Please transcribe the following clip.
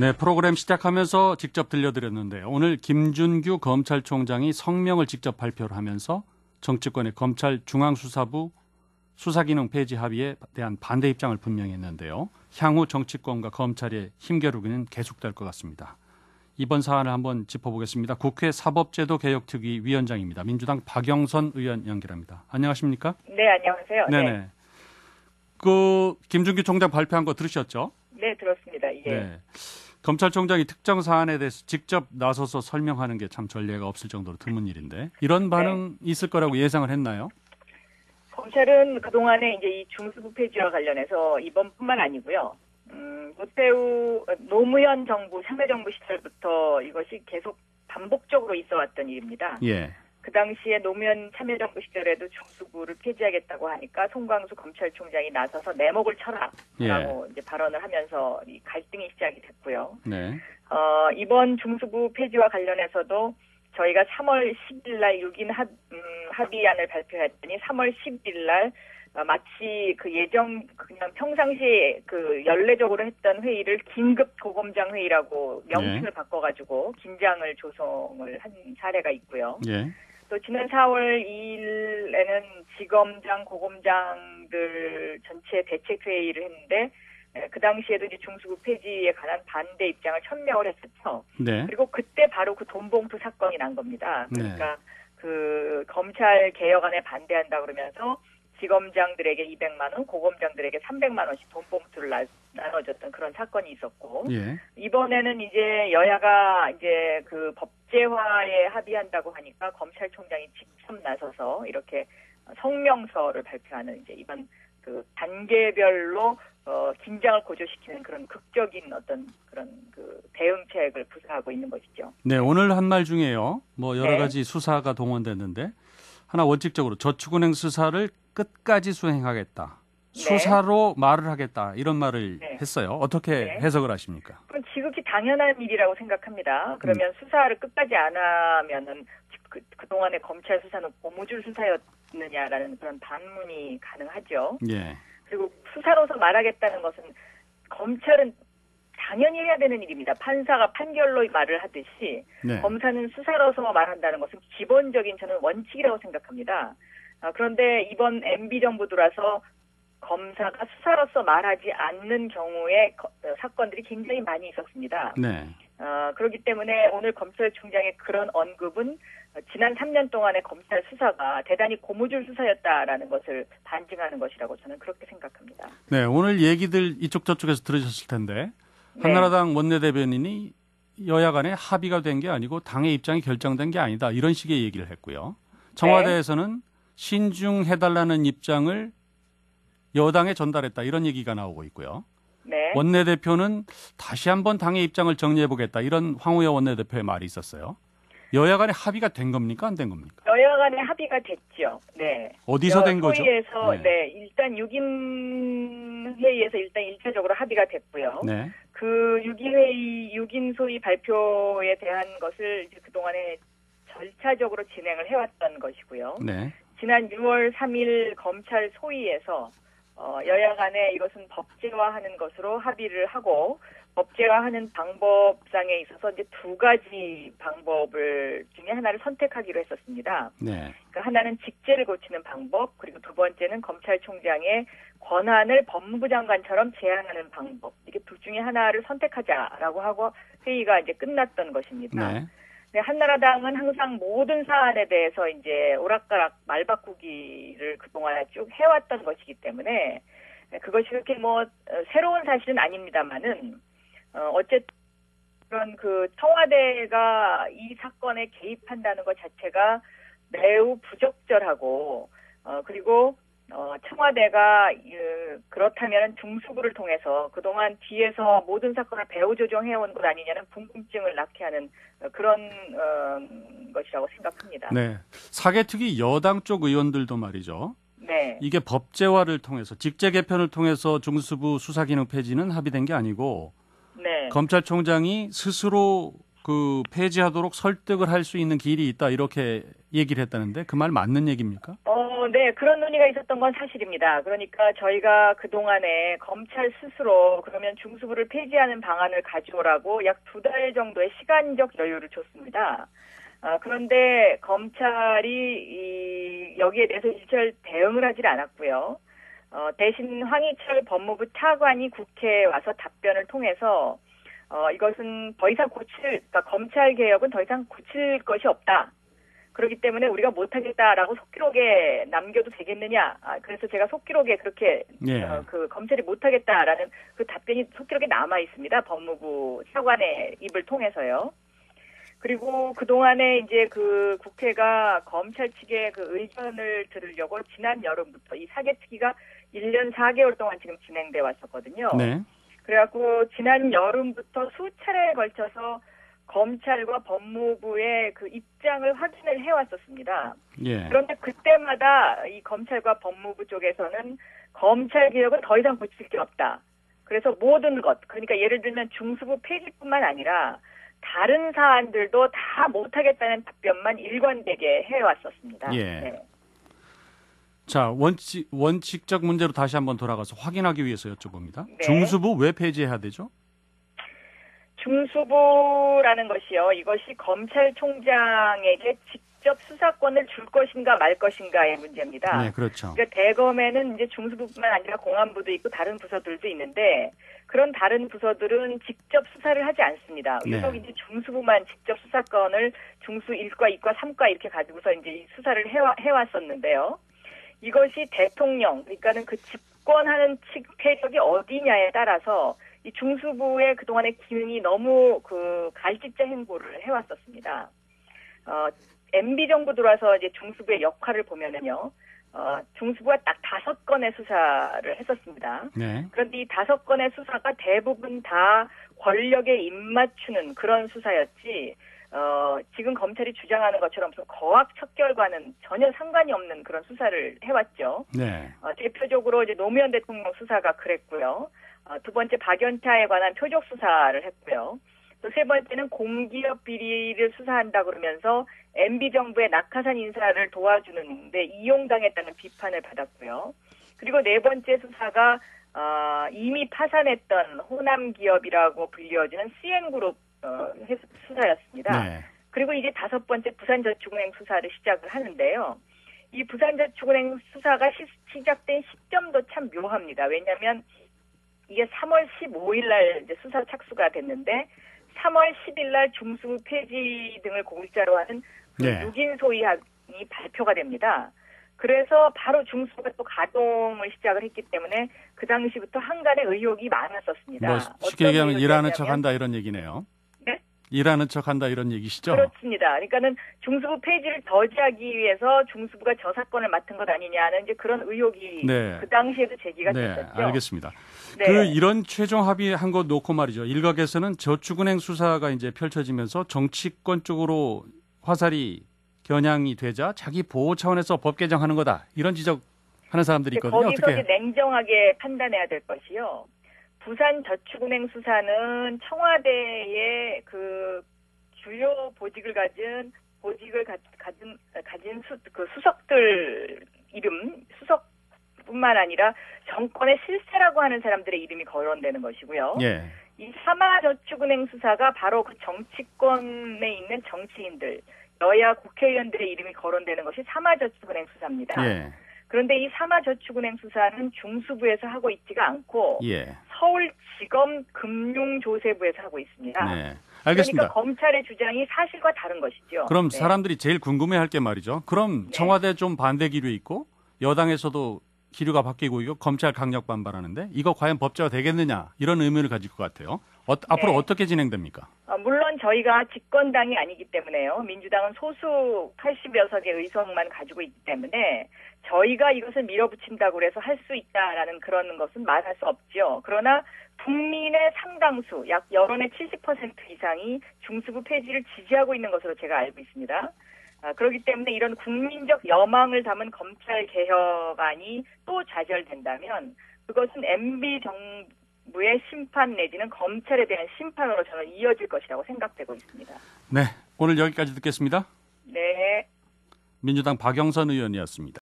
네, 프로그램 시작하면서 직접 들려드렸는데 오늘 김준규 검찰총장이 성명을 직접 발표를 하면서 정치권의 검찰 중앙수사부 수사기능 폐지 합의에 대한 반대 입장을 분명히 했는데요. 향후 정치권과 검찰의 힘겨루기는 계속될 것 같습니다. 이번 사안을 한번 짚어보겠습니다. 국회 사법제도개혁특위 위원장입니다. 민주당 박영선 의원 연결합니다. 안녕하십니까? 네, 안녕하세요. 네네. 네. 그 김준규 총장 발표한 거 들으셨죠? 네, 들었습니다. 예. 네. 검찰총장이 특정 사안에 대해서 직접 나서서 설명하는 게 참 전례가 없을 정도로 드문 일인데 이런 반응 있을 거라고 예상을 했나요? 검찰은 그동안에 이제 이 중수부 폐지와 관련해서 이번뿐만 아니고요. 노무현 정부, 참여정부 시절부터 이것이 계속 반복적으로 있어왔던 일입니다. 예. 그 당시에 노무현 참여정부 시절에도 중수부를 폐지하겠다고 하니까 송광수 검찰총장이 나서서 내목을 쳐라라고 이제 발언을 하면서 이 갈등이 시작이 됐고요. 네. 이번 중수부 폐지와 관련해서도 저희가 3월 10일 날 6인 합의안을 발표했더니 3월 10일 날 마치 그 그냥 평상시에 그 연례적으로 했던 회의를 긴급 고검장 회의라고 명칭을 바꿔가지고 긴장을 조성을 한 사례가 있고요. 예. 또 지난 4월 2일에는 지검장, 고검장들 전체 대책회의를 했는데 그 당시에도 이제 중수부 폐지에 관한 반대 입장을 천명을 했었죠. 네. 그리고 그때 바로 그 돈봉투 사건이 난 겁니다. 그러니까 그 검찰 개혁안에 반대한다 그러면서 지검장들에게 200만 원, 고검장들에게 300만 원씩 돈봉투를 나눠줬던 그런 사건이 있었고, 예. 이번에는 이제 여야가 이제 그 법제화에 합의한다고 하니까 검찰총장이 직접 나서서 이렇게 성명서를 발표하는 이제 이번 그 단계별로 긴장을 고조시키는 그런 극적인 어떤 그런 그 대응책을 구사하고 있는 것이죠. 네, 오늘 한 말 중에요. 뭐 여러 가지 수사가 동원됐는데 하나 원칙적으로 저축은행 수사를 끝까지 수행하겠다. 수사로 말을 하겠다. 이런 말을 했어요. 어떻게 해석을 하십니까? 그건 지극히 당연한 일이라고 생각합니다. 그러면 수사를 끝까지 안 하면은 그동안의 검찰 수사는 고무줄 수사였느냐라는 그런 반문이 가능하죠. 예. 그리고 수사로서 말하겠다는 것은 검찰은 당연히 해야 되는 일입니다. 판사가 판결로 말을 하듯이 검사는 수사로서 말한다는 것은 기본적인 저는 원칙이라고 생각합니다. 그런데 이번 MB 정부 들어서 검사가 수사로서 말하지 않는 경우에 사건들이 굉장히 많이 있었습니다. 네. 그렇기 때문에 오늘 검찰총장의 그런 언급은 지난 3년 동안의 검찰 수사가 대단히 고무줄 수사였다라는 것을 반증하는 것이라고 저는 그렇게 생각합니다. 네, 오늘 얘기들 이쪽 저쪽에서 들으셨을 텐데 한나라당 원내대변인이 여야 간에 합의가 된 게 아니고 당의 입장이 결정된 게 아니다. 이런 식의 얘기를 했고요. 청와대에서는 신중해달라는 입장을 여당에 전달했다. 이런 얘기가 나오고 있고요. 네. 원내대표는 다시 한번 당의 입장을 정리해보겠다. 이런 황우여 원내대표의 말이 있었어요. 여야 간에 합의가 된 겁니까? 안 된 겁니까? 여야 간에 합의가 됐죠. 네. 어디서 된 거죠? 소위에서 일단 6인 회의에서 일단 일차적으로 합의가 됐고요. 네. 그 6인 소위 발표에 대한 것을 이제 그동안에 절차적으로 진행을 해왔던 것이고요. 네. 지난 6월 3일 검찰 소위에서 여야 간에 이것은 법제화하는 것으로 합의를 하고 법제화하는 방법상에 있어서 이제 두 가지 방법을 중에 하나를 선택하기로 했었습니다. 네. 그러니까 하나는 직제를 고치는 방법, 그리고 두 번째는 검찰총장의 권한을 법무부 장관처럼 제한하는 방법. 이게 둘 중에 하나를 선택하자라고 하고 회의가 이제 끝났던 것입니다. 네. 네, 한나라당은 항상 모든 사안에 대해서 이제 오락가락 말 바꾸기를 그동안 쭉 해왔던 것이기 때문에 그것이 그렇게 새로운 사실은 아닙니다만은 어쨌든 그런 그 청와대가 이 사건에 개입한다는 것 자체가 매우 부적절하고 그리고 청와대가 그렇다면 중수부를 통해서 그동안 뒤에서 모든 사건을 배후 조종해온 것 아니냐는 궁금증을 낳게 하는 그런 것이라고 생각합니다. 네. 사개특위 여당 쪽 의원들도 말이죠. 네. 이게 법제화를 통해서 직제 개편을 통해서 중수부 수사기능 폐지는 합의된 게 아니고 검찰총장이 스스로 그 폐지하도록 설득을 할 수 있는 길이 있다 이렇게 얘기를 했다는데 그 말 맞는 얘기입니까? 네, 그런 논의가 있었던 건 사실입니다. 그러니까 저희가 그동안에 검찰 스스로 그러면 중수부를 폐지하는 방안을 가져오라고 약 2달 정도의 시간적 여유를 줬습니다. 그런데 검찰이 여기에 대해서 일절 대응을 하질 않았고요. 대신 황희철 법무부 차관이 국회에 와서 답변을 통해서 이것은 더 이상 그러니까 검찰 개혁은 더 이상 고칠 것이 없다. 그렇기 때문에 우리가 못하겠다라고 속기록에 남겨도 되겠느냐. 그래서 제가 속기록에 그렇게 예. 그 검찰이 못하겠다라는 그 답변이 속기록에 남아 있습니다. 법무부 차관의 입을 통해서요. 그리고 그동안에 이제 그 국회가 검찰 측의 그 의견을 들으려고 지난 여름부터 이 사개특위가 1년 4개월 동안 지금 진행돼 왔었거든요. 네. 그래갖고 지난 여름부터 수차례에 걸쳐서 검찰과 법무부의 그 입장을 확인을 해왔었습니다. 예. 그런데 그때마다 이 검찰과 법무부 쪽에서는 검찰 개혁은 더 이상 고칠 게 없다. 그래서 모든 것, 그러니까 예를 들면 중수부 폐지뿐만 아니라 다른 사안들도 다 못하겠다는 답변만 일관되게 해왔었습니다. 예. 네. 자, 원칙적 문제로 다시 한번 돌아가서 확인하기 위해서 여쭤봅니다. 네. 중수부 왜 폐지해야 되죠? 중수부라는 것이요. 이것이 검찰총장에게 직접 수사권을 줄 것인가 말 것인가의 문제입니다. 네, 그렇죠. 그러니까 대검에는 이제 중수부뿐만 아니라 공안부도 있고 다른 부서들도 있는데 그런 다른 부서들은 직접 수사를 하지 않습니다. 네. 유독 이제 중수부만 직접 수사권을 중수 1과, 2과, 3과 이렇게 가지고서 이제 수사를 해왔었는데요. 이것이 대통령, 그러니까는 그 집권하는 측 세력이 어디냐에 따라서 이 중수부의 그동안의 기능이 너무 그 갈짓자 행보를 해왔었습니다. MB 정부 들어와서 이제 중수부의 역할을 보면은요, 중수부가 딱 5건의 수사를 했었습니다. 네. 그런데 이 5건의 수사가 대부분 다 권력에 입맞추는 그런 수사였지, 지금 검찰이 주장하는 것처럼 거학 척결과는 전혀 상관이 없는 그런 수사를 해왔죠. 네. 대표적으로 이제 노무현 대통령 수사가 그랬고요. 두 번째 박연차에 관한 표적 수사를 했고요. 또 세 번째는 공기업 비리를 수사한다 그러면서 MB 정부의 낙하산 인사를 도와주는데 이용당했다는 비판을 받았고요. 그리고 네 번째 수사가 이미 파산했던 호남 기업이라고 불리워지는 CN그룹 수사였습니다. 네. 그리고 이제 5번째 부산저축은행 수사를 시작을 하는데요. 이 부산저축은행 수사가 시작된 시점도 참 묘합니다. 왜냐하면 이게 3월 15일 날 이제 수사 착수가 됐는데 3월 10일 날 중수부 폐지 등을 공짜로 하는 그 네. 6인 소위안이 발표가 됩니다. 그래서 바로 중수부가 또 가동을 시작을 했기 때문에 그 당시부터 한간의 의혹이 많았었습니다. 뭐 쉽게 얘기하면 일하는 의혹이었냐면, 척한다 이런 얘기네요. 네? 일하는 척한다 이런 얘기시죠? 그렇습니다. 그러니까는 중수부 폐지를 저지하기 위해서 중수부가 저 사건을 맡은 것 아니냐는 이제 그런 의혹이 네. 그 당시에도 제기가 네, 됐었죠. 알겠습니다. 네. 그 이런 최종 합의한 거 놓고 말이죠. 일각에서는 저축은행 수사가 이제 펼쳐지면서 정치권 쪽으로 화살이 겨냥이 되자 자기 보호 차원에서 법 개정하는 거다. 이런 지적하는 사람들이 있거든요. 거기서 어떻게? 이제 냉정하게 판단해야 될 것이요. 부산저축은행 수사는 청와대의 그 주요 보직을 가진 그 수석들 이름 수석뿐만 아니라 정권의 실세라고 하는 사람들의 이름이 거론되는 것이고요. 예. 이 사마저축은행 수사가 바로 그 정치권에 있는 정치인들, 여야 국회의원들의 이름이 거론되는 것이 사마저축은행 수사입니다. 예. 그런데 이 사마저축은행 수사는 중수부에서 하고 있지가 않고 예. 서울지검 금융조세부에서 하고 있습니다. 네. 알겠습니다. 그러니까 검찰의 주장이 사실과 다른 것이죠. 그럼 네. 사람들이 제일 궁금해할 게 말이죠. 그럼 네. 청와대 좀 반대 기류 있고 여당에서도 기류가 바뀌고 있고 검찰 강력 반발하는데 이거 과연 법제화 되겠느냐 이런 의문을 가질 것 같아요. 앞으로 어떻게 진행됩니까? 물론 저희가 집권당이 아니기 때문에요. 민주당은 소수 80여 석의 의석만 가지고 있기 때문에 저희가 이것을 밀어붙인다고 해서 할 수 있다라는 그런 것은 말할 수 없죠. 그러나 국민의 상당수, 약 여론의 70% 이상이 중수부 폐지를 지지하고 있는 것으로 제가 알고 있습니다. 그렇기 때문에 이런 국민적 여망을 담은 검찰 개혁안이 또 좌절된다면 그것은 MB 정부의 심판 내지는 검찰에 대한 심판으로 저는 이어질 것이라고 생각되고 있습니다. 네, 오늘 여기까지 듣겠습니다. 네. 민주당 박영선 의원이었습니다.